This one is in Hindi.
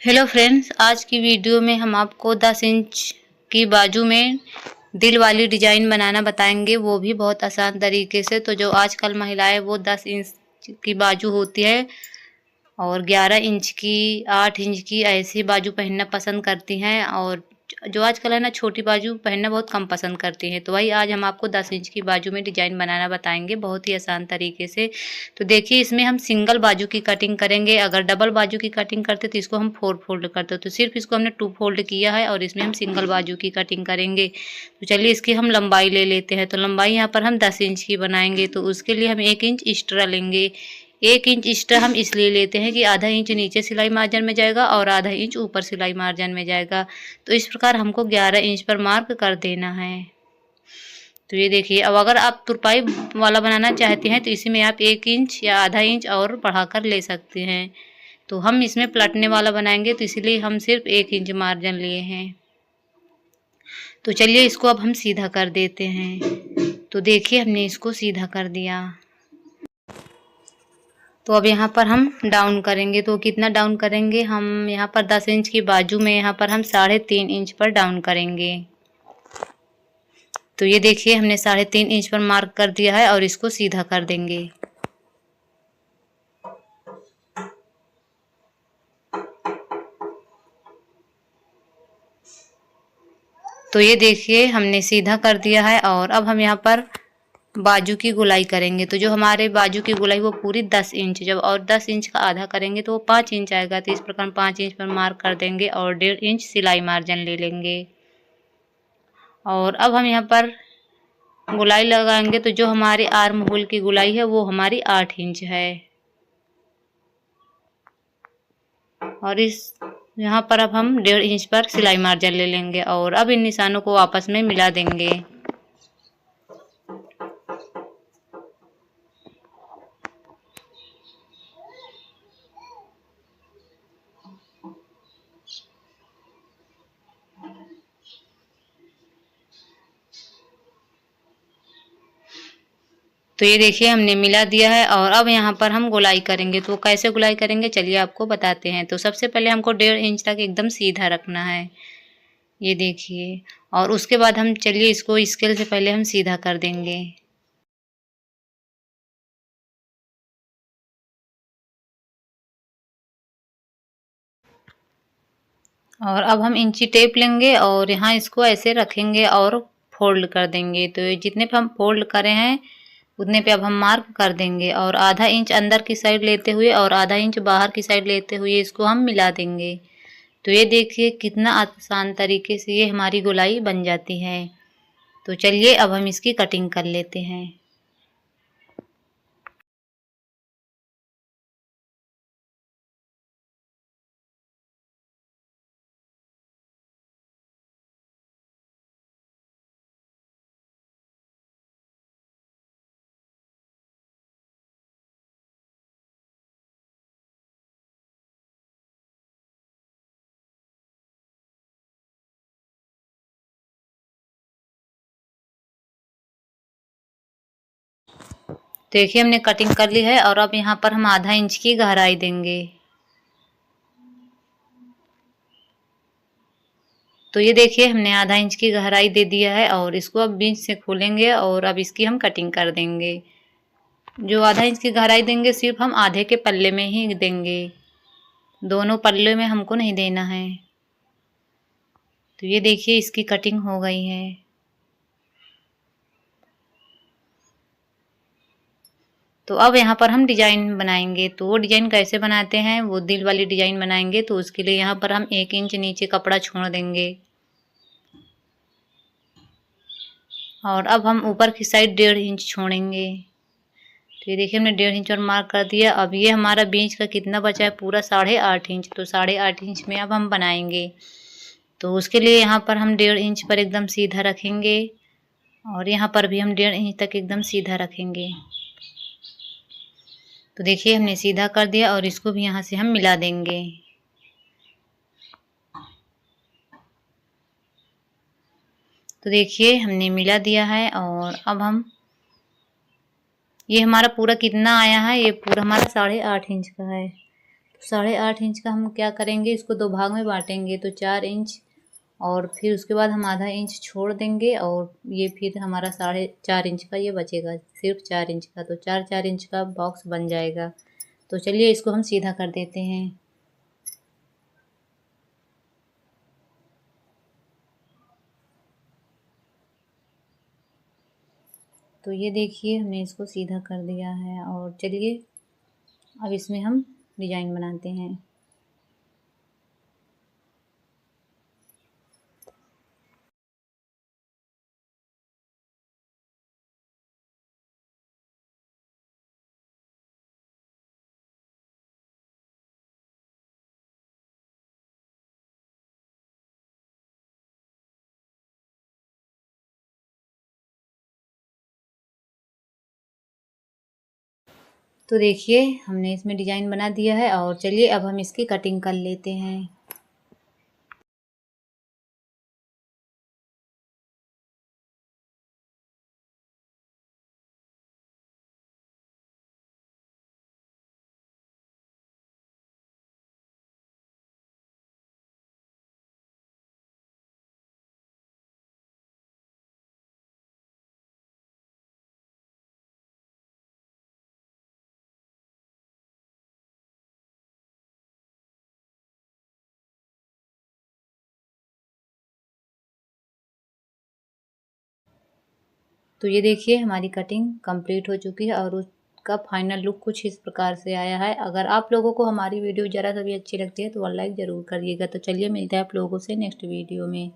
हेलो फ्रेंड्स, आज की वीडियो में हम आपको 10 इंच की बाजू में दिल वाली डिजाइन बनाना बताएंगे, वो भी बहुत आसान तरीके से। तो जो आजकल महिलाएं वो 10 इंच की बाजू होती है और 11 इंच की, 8 इंच की ऐसी बाजू पहनना पसंद करती हैं, और जो आजकल है ना छोटी बाजू पहनना बहुत कम पसंद करती हैं। तो वही आज हम आपको 10 इंच की बाजू में डिजाइन बनाना बताएंगे बहुत ही आसान तरीके से। तो देखिए, इसमें हम सिंगल बाजू की कटिंग करेंगे। अगर डबल बाजू की कटिंग करते तो इसको हम 4 फोल्ड करते, तो सिर्फ इसको हमने 2 फोल्ड किया है और इसमें हम सिंगल बाजू की कटिंग करेंगे। तो चलिए इसकी हम लंबाई ले लेते हैं। तो लंबाई यहाँ पर हम 10 इंच की बनाएंगे, तो उसके लिए हम 1 इंच एक्स्ट्रा लेंगे। 1 इंच एक्स्ट्रा हम इसलिए लेते हैं कि आधा इंच नीचे सिलाई मार्जिन में जाएगा और आधा इंच ऊपर सिलाई मार्जिन में जाएगा। तो इस प्रकार हमको 11 इंच पर मार्क कर देना है। तो ये देखिए, अब अगर आप तुरपाई वाला बनाना चाहते हैं तो इसी में आप 1 इंच या आधा इंच और बढ़ाकर ले सकते हैं। तो हम इसमें पलटने वाला बनाएंगे, तो इसलिए हम सिर्फ 1 इंच मार्जिन लिए हैं। तो चलिए इसको अब हम सीधा कर देते हैं। तो देखिए, हमने इसको सीधा कर दिया। तो अब यहाँ पर हम डाउन करेंगे। तो कितना डाउन करेंगे, हम यहाँ पर 10 इंच की बाजू में यहाँ पर हम 3.5 इंच पर डाउन करेंगे। तो ये देखिए, हमने 3.5 इंच पर मार्क कर दिया है और इसको सीधा कर देंगे। तो ये देखिए, हमने सीधा कर दिया है और अब हम यहाँ पर बाजू की गोलाई करेंगे। तो जो हमारे बाजू की गोलाई वो पूरी 10 इंच, जब और 10 इंच का आधा करेंगे तो वो 5 इंच आएगा। तो इस प्रकार हम 5 इंच पर मार्क कर देंगे और 1.5 इंच सिलाई मार्जिन ले लेंगे। और अब हम यहाँ पर गोलाई लगाएंगे। तो जो हमारे आर्म होल की गोलाई है वो हमारी 8 इंच है। और इस यहाँ पर अब हम 1.5 इंच पर सिलाई मार्जिन ले लेंगे और अब इन निशानों को आपस में मिला देंगे। तो ये देखिए, हमने मिला दिया है और अब यहाँ पर हम गोलाई करेंगे। तो कैसे गोलाई करेंगे चलिए आपको बताते हैं। तो सबसे पहले हमको 1.5 इंच तक एकदम सीधा रखना है, ये देखिए। और उसके बाद हम चलिए इसको स्केल से पहले हम सीधा कर देंगे। और अब हम इंची टेप लेंगे और यहाँ इसको ऐसे रखेंगे और फोल्ड कर देंगे। तो जितने पे हम फोल्ड करे हैं उतने पे अब हम मार्क कर देंगे और आधा इंच अंदर की साइड लेते हुए और आधा इंच बाहर की साइड लेते हुए इसको हम मिला देंगे। तो ये देखिए, कितना आसान तरीके से ये हमारी गोलाई बन जाती है। तो चलिए अब हम इसकी कटिंग कर लेते हैं। देखिए, हमने कटिंग कर ली है और अब यहाँ पर हम आधा इंच की गहराई देंगे। तो ये देखिए, हमने आधा इंच की गहराई दे दिया है और इसको अब बीच से खोलेंगे और अब इसकी हम कटिंग कर देंगे। जो आधा इंच की गहराई देंगे सिर्फ हम आधे के पल्ले में ही देंगे, दोनों पल्ले में हमको नहीं देना है। तो ये देखिए, इसकी कटिंग हो गई है। तो अब यहाँ पर हम डिजाइन बनाएंगे। तो वो डिजाइन कैसे बनाते हैं, वो दिल वाली डिजाइन बनाएंगे। तो उसके लिए यहाँ पर हम 1 इंच नीचे कपड़ा छोड़ देंगे और अब हम ऊपर की साइड 1.5 इंच छोड़ेंगे। तो ये देखिए, हमने 1.5 इंच और मार्क कर दिया। अब ये हमारा बीच का कितना बचा है, पूरा 8.5 इंच। तो 8.5 इंच में अब हम बनाएंगे। तो उसके लिए यहाँ पर हम 1.5 इंच पर एकदम सीधा रखेंगे और यहाँ पर भी हम 1.5 इंच तक एकदम सीधा रखेंगे। तो देखिए, हमने सीधा कर दिया और इसको भी यहाँ से हम मिला देंगे। तो देखिए, हमने मिला दिया है और अब हम ये हमारा पूरा कितना आया है, ये पूरा हमारा 8.5 इंच का है। 8.5 इंच का हम क्या करेंगे, इसको 2 भाग में बांटेंगे, तो 4 इंच, और फिर उसके बाद हम आधा इंच छोड़ देंगे, और ये फिर हमारा 4.5 इंच का ये बचेगा, सिर्फ 4 इंच का, तो 4 इंच का बॉक्स बन जाएगा। तो चलिए इसको हम सीधा कर देते हैं। तो ये देखिए हमने इसको सीधा कर दिया है, और चलिए अब इसमें हम डिजाइन बनाते हैं। तो देखिए हमने इसमें डिजाइन बना दिया है, और चलिए अब हम इसकी कटिंग कर लेते हैं। तो ये देखिए हमारी कटिंग कंप्लीट हो चुकी है, और उसका फाइनल लुक कुछ इस प्रकार से आया है। अगर आप लोगों को हमारी वीडियो ज़रा सा भी अच्छी लगती है तो लाइक ज़रूर करिएगा। तो चलिए मिलते हैं आप लोगों से नेक्स्ट वीडियो में।